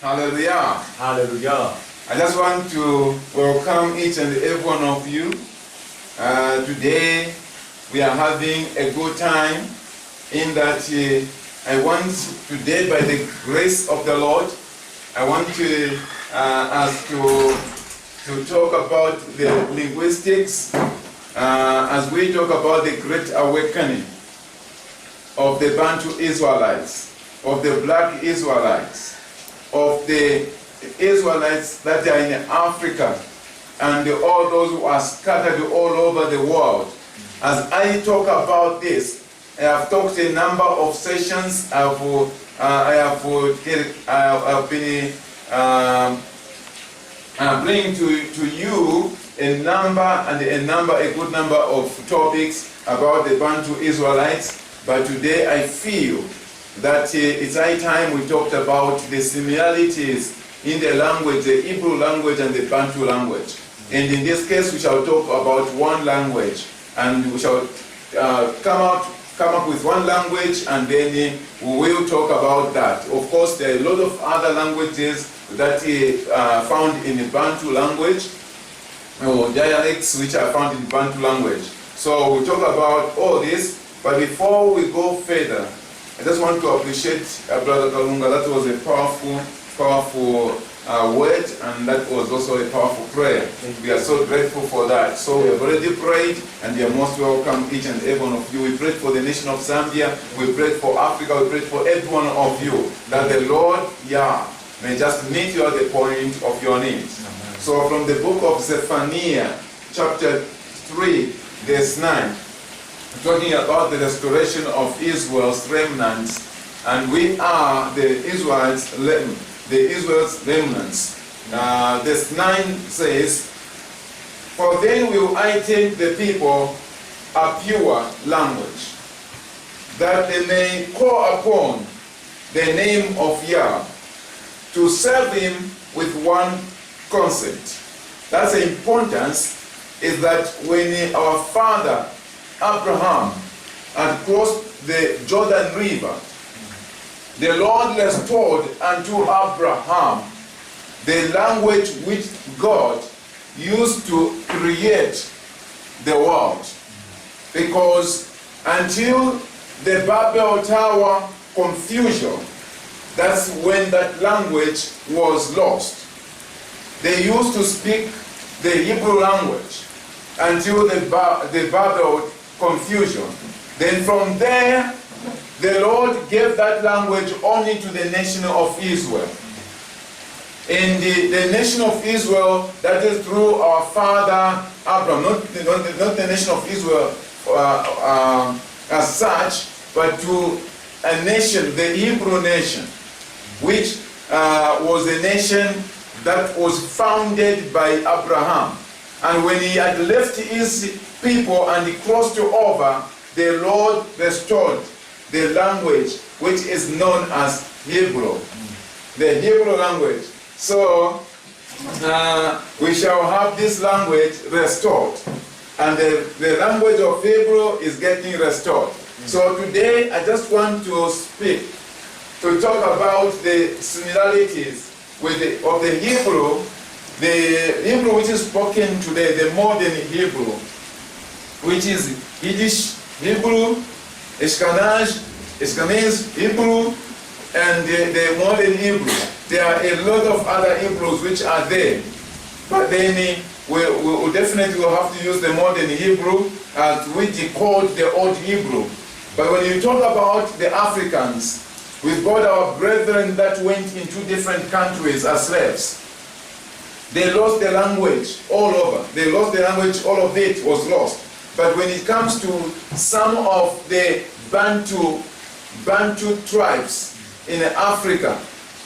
Hallelujah. Hallelujah. I just want to welcome each and every one of you. Today we are having a good time in that I want today, by the grace of the Lord, I want us to talk about the linguistics as we talk about the great awakening of the Bantu Israelites, of the black Israelites, of the Israelites that are in Africa, and all those who are scattered all over the world. As I talk about this, I have talked a number of sessions. I have been bringing to you a good number of topics about the Bantu Israelites. But today I feel that it's high time we talked about the similarities in the language, the Hebrew language and the Bantu language. And in this case, we shall talk about one language, and we shall come up with one language, and then we will talk about that. Of course, there are a lot of other languages that are found in the Bantu language, or dialects which are found in Bantu language. So we'll talk about all this, but before we go further, I just want to appreciate Brother Kalunga. That was a powerful word, and that was also a powerful prayer. We are so grateful for that. So we have already prayed, and you are most welcome, each and every one of you. We prayed for the nation of Zambia, we prayed for Africa, we prayed for every one of you, that the Lord, may just meet you at the point of your needs. Amen. So from the book of Zephaniah, chapter 3, verse 9, talking about the restoration of Israel's remnants, and we are the Israel's remnants. Verse 9 says, "For then will I take the people a pure language, that they may call upon the name of Yah, to serve him with one consent." That's the importance, is that when our father Abraham had crossed the Jordan River, the Lord restored unto Abraham the language which God used to create the world. Because until the Babel Tower confusion, that's when that language was lost. They used to speak the Hebrew language until the Babel confusion. Then from there, the Lord gave that language only to the nation of Israel. And the nation of Israel, that is through our father Abraham, not the nation of Israel as such, but to a nation, the Hebrew nation, which was a nation that was founded by Abraham. And when he had left his people and he crossed over, the Lord restored the language which is known as Hebrew, the Hebrew language. So we shall have this language restored, and the language of Hebrew is getting restored. So today I just want to talk about the similarities of the Hebrew which is spoken today, the modern Hebrew, which is Yiddish Hebrew, Ashkenaz Hebrew, and the modern Hebrew. There are a lot of other Hebrews which are there, but then we definitely will have to use the modern Hebrew as we decode the old Hebrew. But when you talk about the Africans, we've got our brethren that went into different countries as slaves. They lost the language all over. They lost the language, all of it was lost. But when it comes to some of the Bantu tribes in Africa,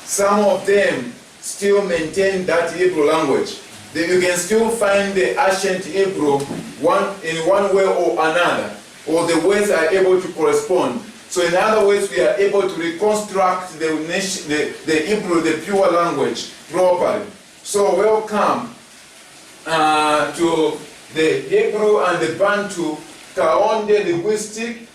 some of them still maintain that Hebrew language. You can still find the ancient Hebrew in one way or another, or the words are able to correspond. So in other words, we are able to reconstruct the Hebrew, the pure language, properly. So welcome to the Hebrew and the Bantu Kaonde linguistic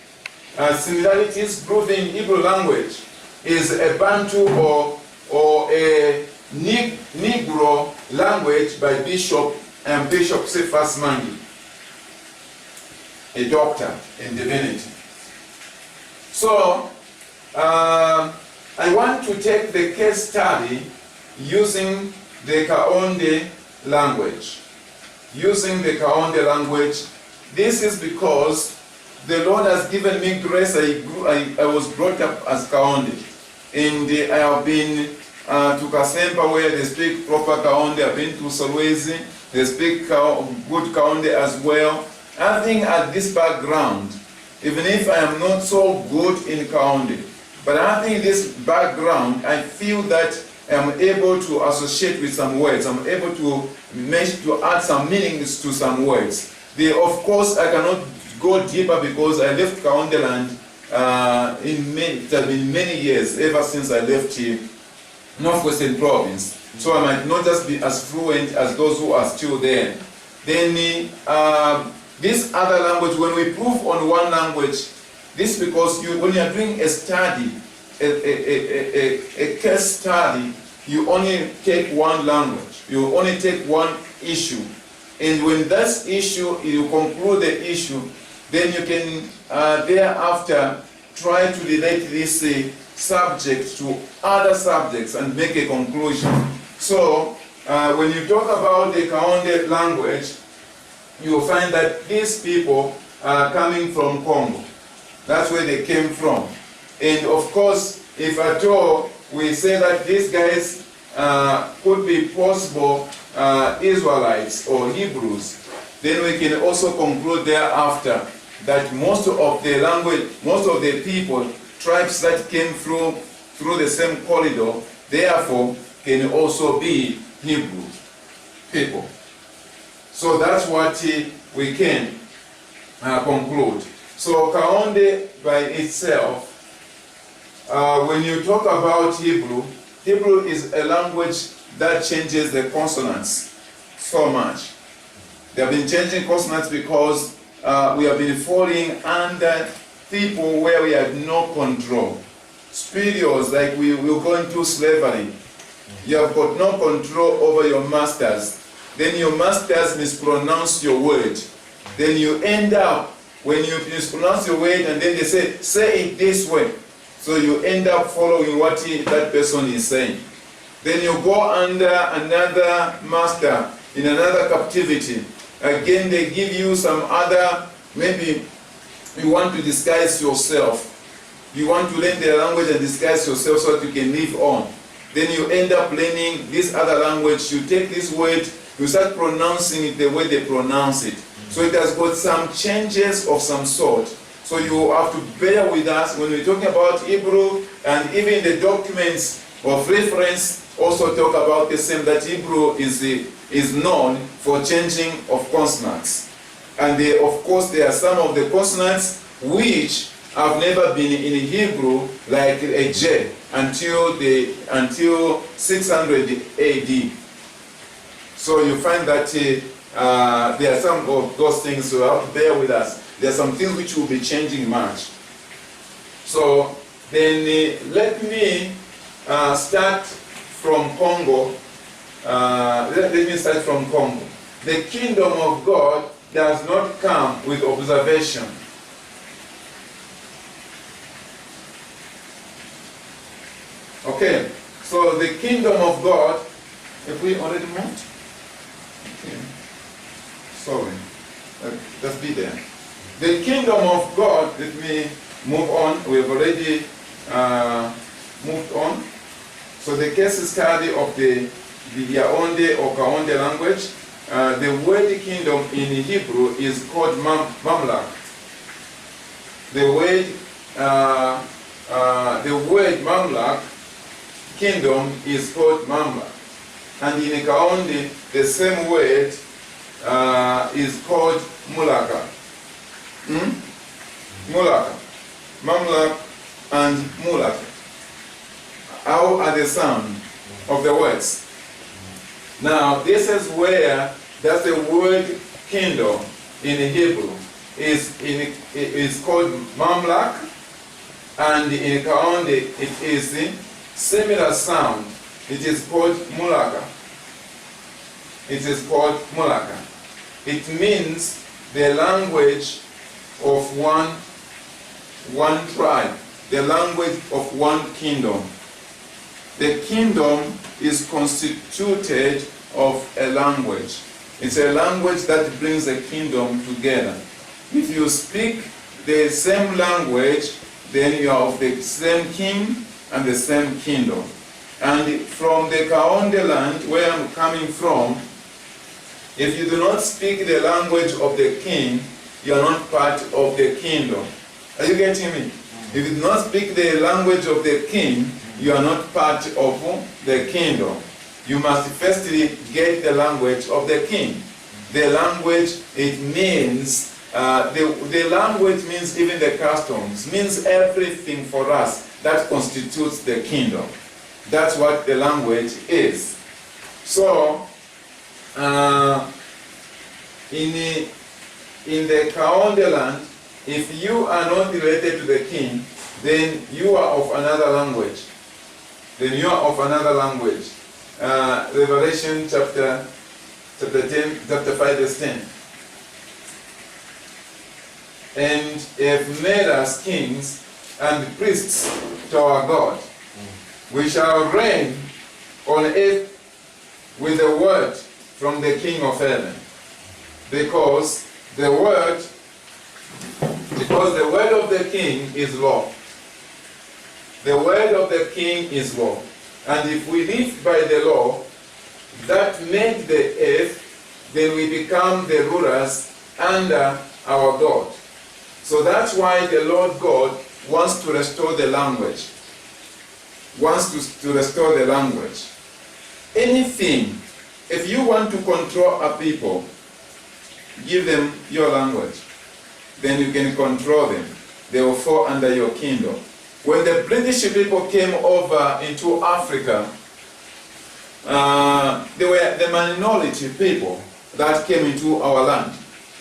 similarities proving Hebrew language is a Bantu or or a Negro language by Bishop Cephas Mangi, a doctor in divinity. So, I want to take the case study using the Kaonde language. Using the Kaonde language, this is because the Lord has given me grace. I was brought up as Kaonde, and I have been to Kasempa where they speak proper Kaonde. I've been to Solwezi, they speak good Kaonde as well. Having at this background, even if I am not so good in Kaonde, but having this background, I feel that I am able to associate with some words. I'm able to add some meanings to some words. Of course, I cannot go deeper because I left Kaonde land it has been many years, ever since I left here, Northwestern Province. So I might not just be as fluent as those who are still there. Then this other language, when we prove on one language, this because when you are doing a study, a case study, you only take one language, you only take one issue. And when that issue, you conclude the issue, then you can thereafter try to relate this subject to other subjects and make a conclusion. So when you talk about the Kaonde language, you will find that these people are coming from Congo. That's where they came from. And of course, if at all we say that these guys could be possible Israelites or Hebrews, then we can also conclude thereafter that most of the language, most of the people, tribes that came through the same corridor, therefore can also be Hebrew people. So that's what we can conclude. So Kaonde by itself, when you talk about Hebrew, Hebrew is a language that changes the consonants so much. They have been changing consonants because we have been falling under people where we had no control. Spurios, like we will go into slavery. You have got no control over your masters. Then your masters mispronounce your word. Then you end up, when you mispronounce your word and then they say it this way. So you end up following what that person is saying. Then you go under another master in another captivity. Again, they give you some other, maybe you want to disguise yourself. You want to learn their language and disguise yourself so that you can live on. Then you end up learning this other language. You take this word, you start pronouncing it the way they pronounce it. So it has got some changes of some sort. So you have to bear with us when we're talking about Hebrew, and even the documents of reference also talk about the same, that Hebrew is known for changing of consonants. And of course there are some of the consonants which have never been in Hebrew, like a J, until 600 AD. So you find that there are some of those things, so you have to bear with us. There are some things which will be changing much. So then let me start from Congo. Let me start from Congo. The kingdom of God does not come with observation. Okay, so the kingdom of God, if we already moved? Okay. Sorry, just be there. The kingdom of God, let me move on. We have already moved on. So the case study of the Yaonde or Kaonde language, the word kingdom in Hebrew is called mamlak. The word mamlak, kingdom, is called mamlak. And in Kaonde, the same word is called mulaka. Mulaka. Mamlak and mulaka. How are the sound of the words? Now, this is where that's the word kingdom in Hebrew is called mamlak, and in Kaonde it is similar sound It is called Mulaka. It is called Mulaka. It means the language of one tribe, the language of one kingdom. The kingdom is constituted of a language. It's a language that brings the kingdom together. If you speak the same language, then you are of the same king and the same kingdom. And from the Kaonde land, where I'm coming from, if you do not speak the language of the king, you are not part of the kingdom. Are you getting me? If you do not speak the language of the king, you are not part of the kingdom. You must firstly get the language of the king. The language, it means, the language means even the customs, means everything for us that constitutes the kingdom. That's what the language is. So, in the Kaonde land, if you are not related to the king, then you are of another language. Then you are of another language. Revelation chapter 5 verse 10. And have made us kings and priests to our God. We shall reign on earth with the word from the King of heaven. Because the word of the king is law. The word of the king is law. And if we live by the law that made the earth, then we become the rulers under our God. So that's why the Lord God wants to restore the language. Wants to restore the language. Anything, if you want to control a people, give them your language. Then you can control them. They will fall under your kingdom. When the British people came over into Africa, they were the minority people that came into our land.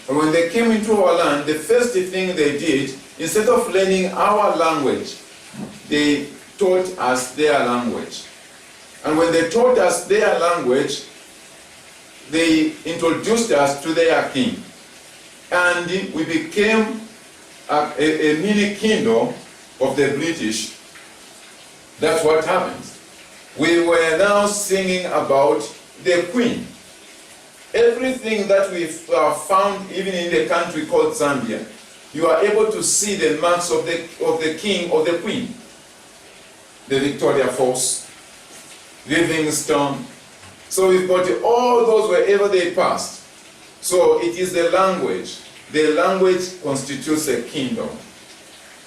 And when they came into our land, the first thing they did, instead of learning our language, they taught us their language. And when they taught us their language, they introduced us to their king. And we became a mini kingdom of the British. That's what happens. We were now singing about the queen. Everything that we found even in the country called Zambia, you are able to see the marks of the king or the queen. The Victoria Falls, Livingstone. So we've got all those wherever they passed. So it is the language. The language constitutes a kingdom.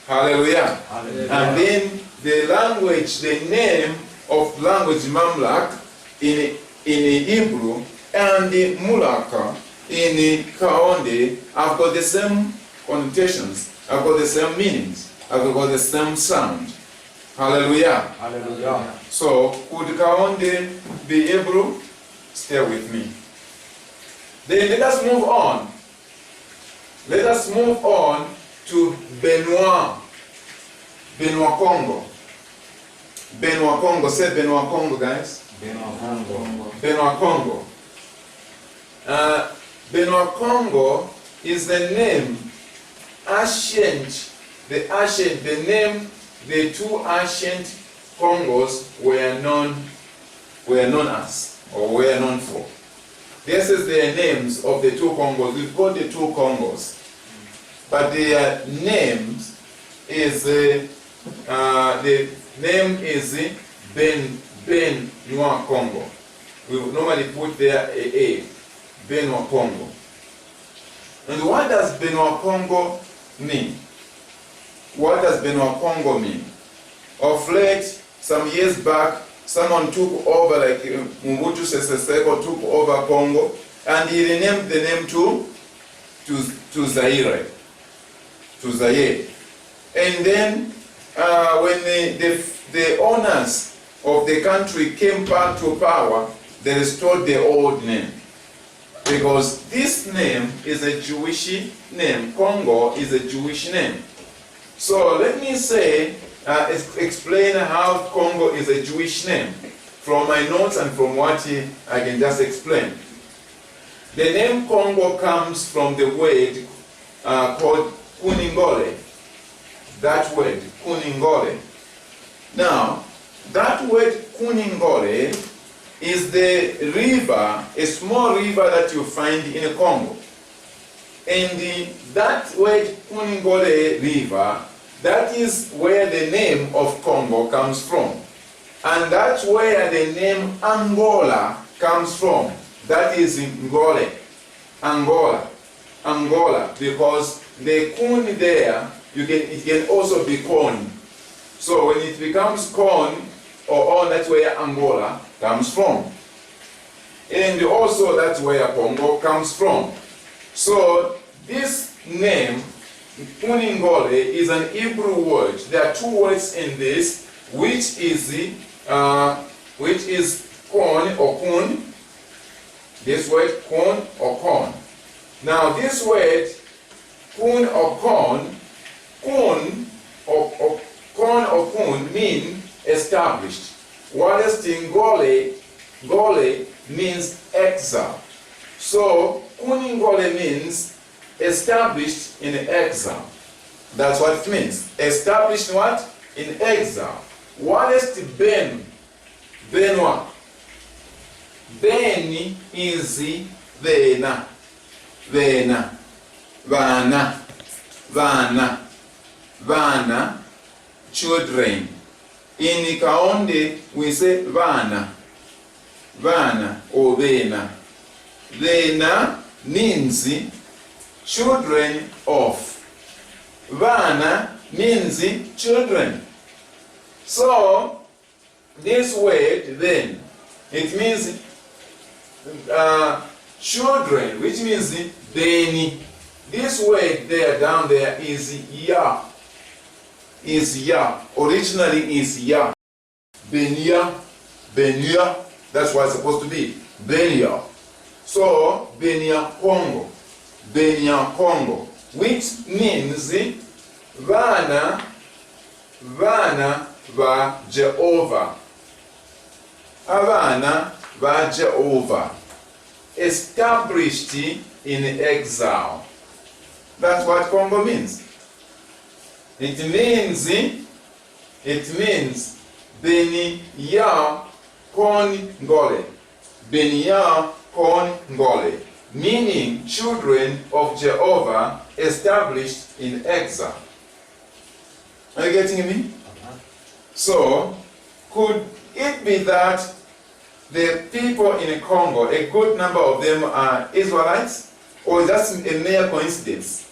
Hallelujah. Hallelujah. And then the language, the name of language Mamlak in Hebrew and the Mulaka in Kaonde have got the same connotations, have got the same meanings, have got the same sound. Hallelujah. Hallelujah. So, could Kaonde be Hebrew? Stay with me. Then let us move on. Let us move on to Benoit. Benoit Congo. Benoit Congo. Say Benoit Congo, guys. Benoit Congo. Benoit Congo. Benoit Congo is the name, the two ancient Congos were known as, or were known for. This is the names of the two Congos. We've got the two Congos. But their names is, the name is Benoit Congo. We would normally put there a Benoit Congo. And what does Benoit Congo mean? What does Benoit Congo mean? Of late, some years back, someone took over, like Mobutu Sese Seko took over Congo, and he renamed the name to Zaire. To Zaire. And then, when the owners of the country came back to power, they restored the old name. Because this name is a Jewish name. Congo is a Jewish name. So let me say, explain how Congo is a Jewish name. from my notes and from what I can just explain. The name Congo comes from the word called Kuningole. That word, Kuningole. Now, that word Kuningole is the river, a small river that you find in Congo. And that word Kuningole River, that is where the name of Congo comes from. And that's where the name Angola comes from. That is Ngole. Angola, because the kun there, it can also be corn. So when it becomes corn or on, that's where Angola comes from. And also that's where Congo comes from. So this name, Kuningole, is an Hebrew word. There are two words in this, which is corn or kun. This word corn or corn. Now this word kun or corn, corn or kun mean established. Whilst in Gole means exile. So Kuningole means established in exile. That's what it means. Established in what? In exile. Whilst Benwa. Ben is Vena. Vana, children. In Kaonde we say Vana or Vena. Vena means children of. Vana means children. So this word then, it means children, which means Beni. This word there down there is Ya. Originally is Ya. Benia. That's what it's supposed to be. Benia. So Benia Congo, which means Vana va Jehovah. Avana va Jehovah. Established in exile. That's what Congo means. It means Beni Ya Kongole. Beni Ya Kongole. Meaning children of Jehovah established in exile. Are you getting me? So, could it be that the people in Congo, a good number of them are Israelites? Or that's a mere coincidence?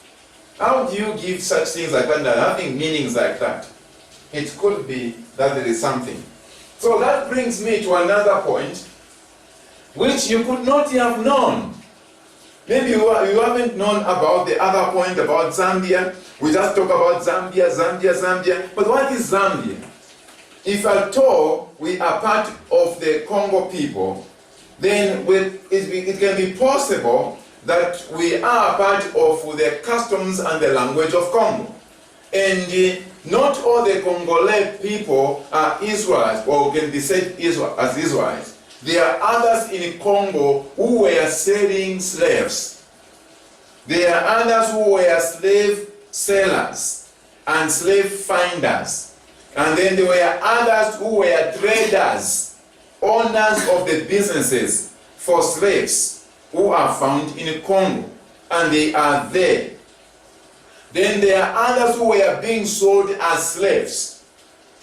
How do you give such things like that, having meanings like that? It could be that there is something. So that brings me to another point, which you could not have known. Maybe you haven't known about the other point about Zambia. We just talk about Zambia. But what is Zambia? If at all we are part of the Congo people, then it can be possible that we are part of the customs and the language of Congo. And not all the Congolese people are Israelites, or can be said as Israelites. There are others in Congo who were selling slaves. There are others who were slave sellers and slave finders. And then there were others who were traders, owners of the businesses for slaves, who are found in Congo, and they are there. Then there are others who were being sold as slaves,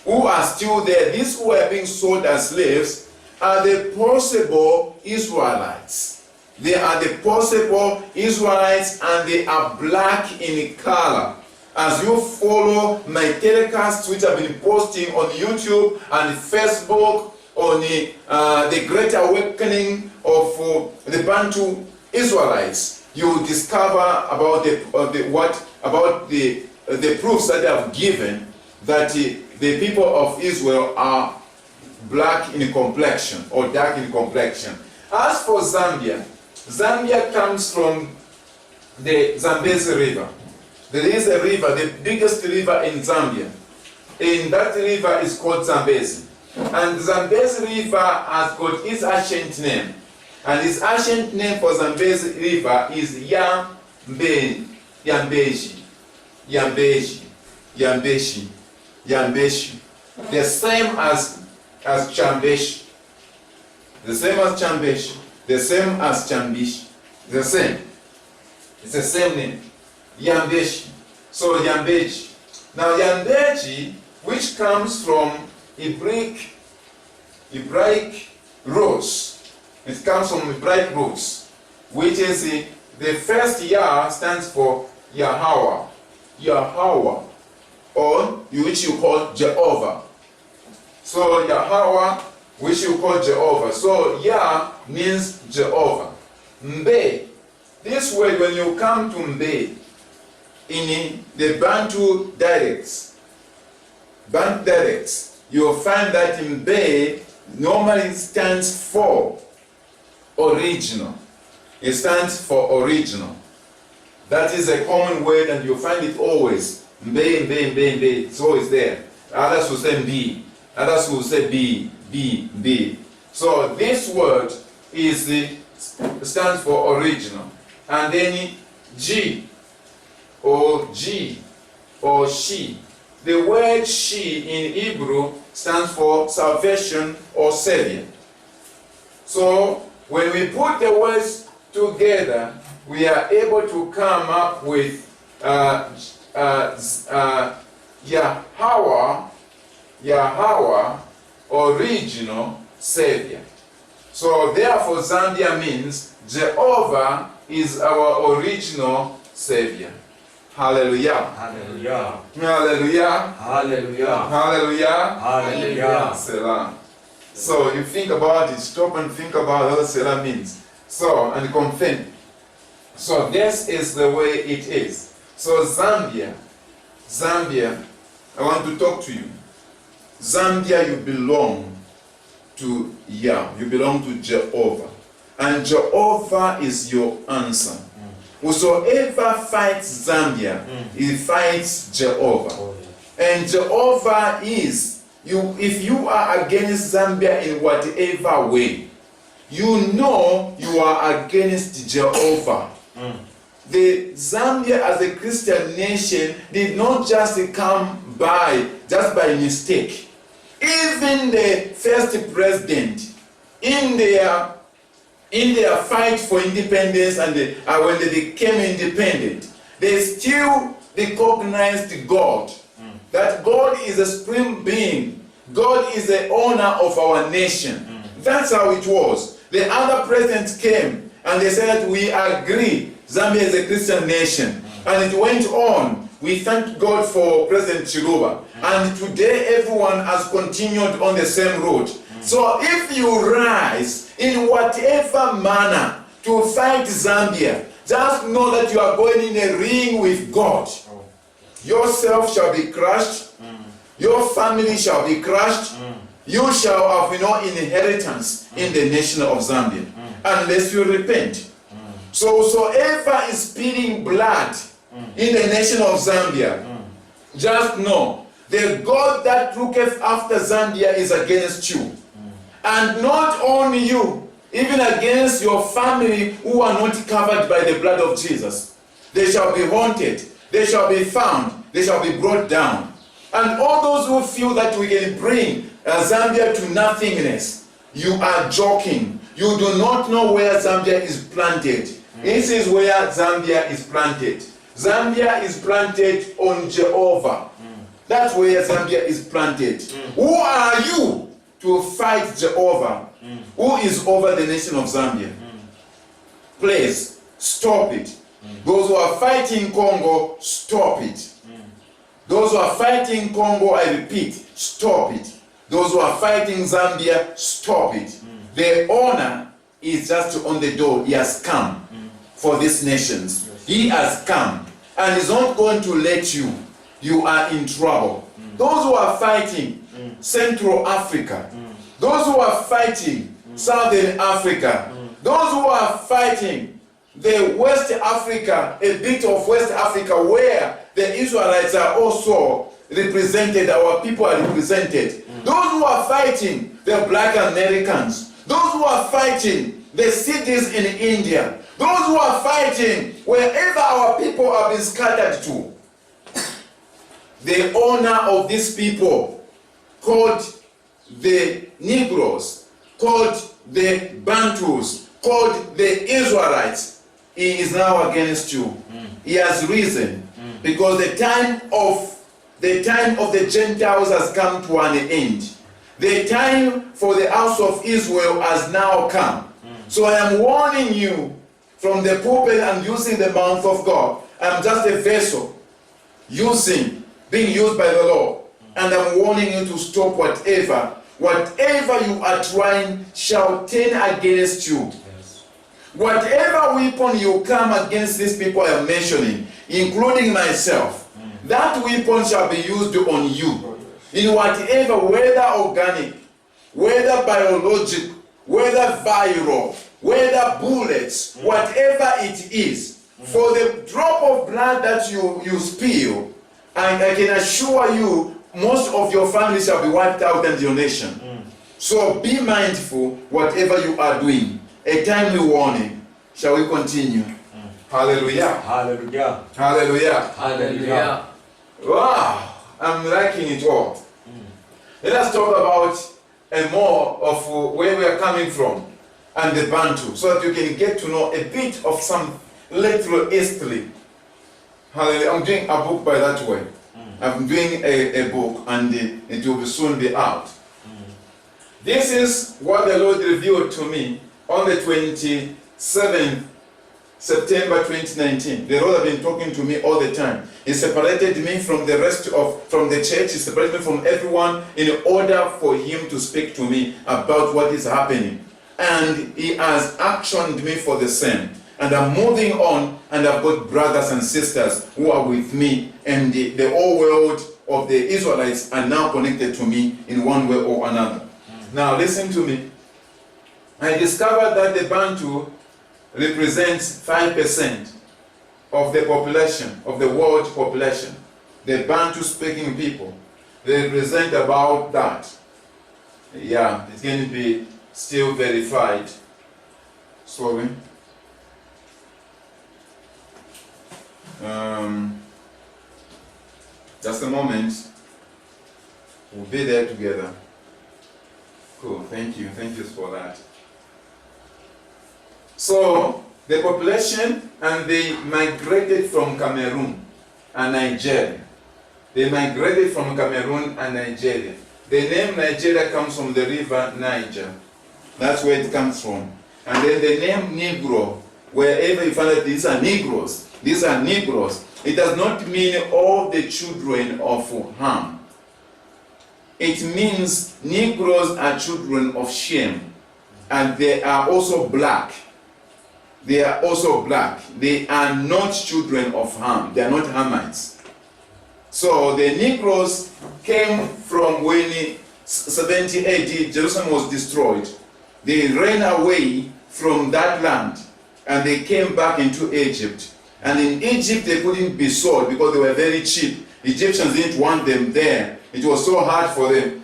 who are still there. These who were being sold as slaves are the possible Israelites. They are the possible Israelites, and they are black in color. As you follow my telecasts, which I've been posting on YouTube and Facebook, on the Great Awakening of the Bantu Israelites, you will discover about the proofs that I have given that the people of Israel are black in complexion or dark in complexion. As for Zambia, Zambia comes from the Zambezi River. There is a river, the biggest river in Zambia, and that river is called Zambezi. And the Zambezi River has got its ancient name. And its ancient name for Zambezi River is Yambeshi. The same as Chambeshi. The same as Chambeshi. The same as Chambishi. The same. It's the same name. Yambeshi. So Yambeshi. Now Yambeshi, which comes from Hebraic roots. It comes from Hebraic roots, which is the first Yah stands for Yahweh. Yahweh, or which you call Jehovah. So Yahweh, which you call Jehovah. So Yah means Jehovah. Mbe, this word, when you come to Mbe, in the Bantu dialects, you'll find that Mbe normally stands for original. It stands for original. That is a common word, and you'll find it always. Mbe, mbe, mbe, mbe. It's always there. Others will say mbi. Others will say bi, bi, bi. So this word stands for original. And then G or she. The word she in Hebrew stands for salvation or savior. So when we put the words together, we are able to come up with Yahweh, original savior. So therefore Zambia means Jehovah is our original savior. Hallelujah. Hallelujah. Hallelujah. Hallelujah. Hallelujah. Hallelujah. Selah. So you think about it, stop and think about what Selah means. So, and confirm. So this is the way it is. So Zambia, I want to talk to you. Zambia, you belong to Yah, you belong to Jehovah. And Jehovah is your answer. Whosoever fights Zambia, he fights Jehovah. And Jehovah is, if you are against Zambia in whatever way, you know you are against Jehovah. The Zambia as a Christian nation did not just come by, just by mistake. Even the first president, in their fight for independence and when they became independent, they still recognized God. That God is a supreme being. God is the owner of our nation. That's how it was. The other presidents came and they said, we agree Zambia is a Christian nation. And it went on. We thank God for President Chiluba. And today everyone has continued on the same road. So if you rise in whatever manner to fight Zambia, just know that you are going in a ring with God. Yourself shall be crushed. Your family shall be crushed. You shall have no inheritance in the nation of Zambia unless you repent. So whosoever is spilling blood in the nation of Zambia, just know the God that looketh after Zambia is against you. And not only you, even against your family who are not covered by the blood of Jesus. They shall be haunted, they shall be found, they shall be brought down. And all those who feel that we can bring Zambia to nothingness, you are joking. You do not know where Zambia is planted. This is where Zambia is planted. Zambia is planted on Jehovah. That's where Zambia is planted. Who are you to fight Jehovah, who is over the nation of Zambia? Please, stop it. Those who are fighting Congo, stop it. Those who are fighting Congo, I repeat, stop it. Those who are fighting Zambia, stop it. The honor is just on the door. He has come for these nations. He has come and is not going to let you. You are in trouble. Those who are fighting Central Africa, those who are fighting Southern Africa, those who are fighting the West Africa, a bit of West Africa where the Israelites are also represented, our people are represented. those who are fighting the black Americans, those who are fighting the cities in India, those who are fighting wherever our people have been scattered to. The owner of these people, called the Negroes, called the Bantus, called the Israelites, he is now against you. He has risen because the time of the Gentiles has come to an end. The time for the house of Israel has now come. So I am warning you from the pulpit and using the mouth of God. I am just a vessel being used by the Lord. And I'm warning you to stop whatever you are trying shall turn against you. Yes. Whatever weapon you come against these people I am mentioning, including myself, that weapon shall be used on you. In whatever, whether organic, whether biological, whether viral, whether bullets, whatever it is, for the drop of blood that you spill, and I can assure you, most of your family shall be wiped out and your nation. So be mindful whatever you are doing. A timely warning. Shall we continue? Hallelujah. Hallelujah. Hallelujah. Hallelujah. Wow, I'm liking it all. Let us talk about more of where we are coming from and the Bantu, so that you can get to know a bit of some little history. Hallelujah. I'm doing a book by that way. I'm doing a book, and it will soon be out. This is what the Lord revealed to me on the 27th September 2019. The Lord has been talking to me all the time. He separated me from the church. He separated me from everyone in order for Him to speak to me about what is happening. And He has actioned me for the same. And I'm moving on, and I've got brothers and sisters who are with me, and the whole world of the Israelites are now connected to me in one way or another. Now listen to me. I discovered that the Bantu represents 5% of the population, of the world population. The Bantu speaking people, they represent about that. Yeah, it's going to be still verified. Sorry. Just a moment. We'll be there together. Cool, thank you for that. So, the population, and they migrated from Cameroon and Nigeria. They migrated from Cameroon and Nigeria. The name Nigeria comes from the river Niger. That's where it comes from. And then the name Negro, wherever you find it, these are Negroes. These are Negroes. It does not mean all the children of Ham. It means Negroes are children of Shem. And they are also black. They are also black. They are not children of Ham. They are not Hamites. So the Negroes came from when 70 AD Jerusalem was destroyed. They ran away from that land and they came back into Egypt. And in Egypt they couldn't be sold because they were very cheap. Egyptians didn't want them there. It was so hard for them.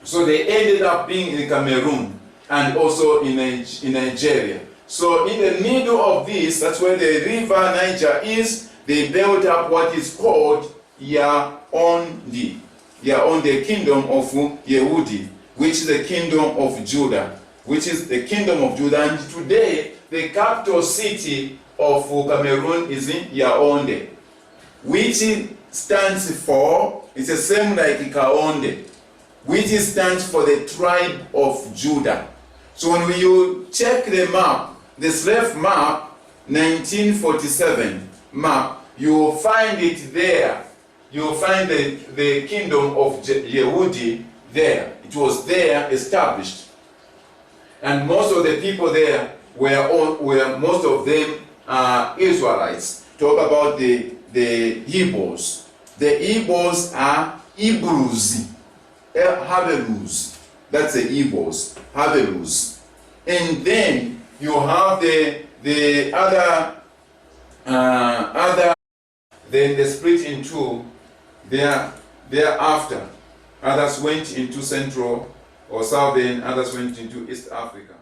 So they ended up being in Cameroon and also in Nigeria. So in the middle of this, that's where the river Niger is, they built up what is called Yaoundé. Yaoundé, kingdom of Yehudi, which is the kingdom of Judah. Which is the kingdom of Judah. And today, the capital city of Cameroon is in Yaoundé, which stands for, it's the same like Kaonde, which stands for the tribe of Judah. So when you check the map, the slave map, 1947 map, you will find it there. You will find the kingdom of Yehudi there. It was there established. And most of the people there were most of them Israelites. Talk about the Hebrews. The Hebrews are Hebrews. Hebrews. That's the Hebrews. Hebrews. And then you have the other then they split in two thereafter. Others went into Central or Southern, others went into East Africa.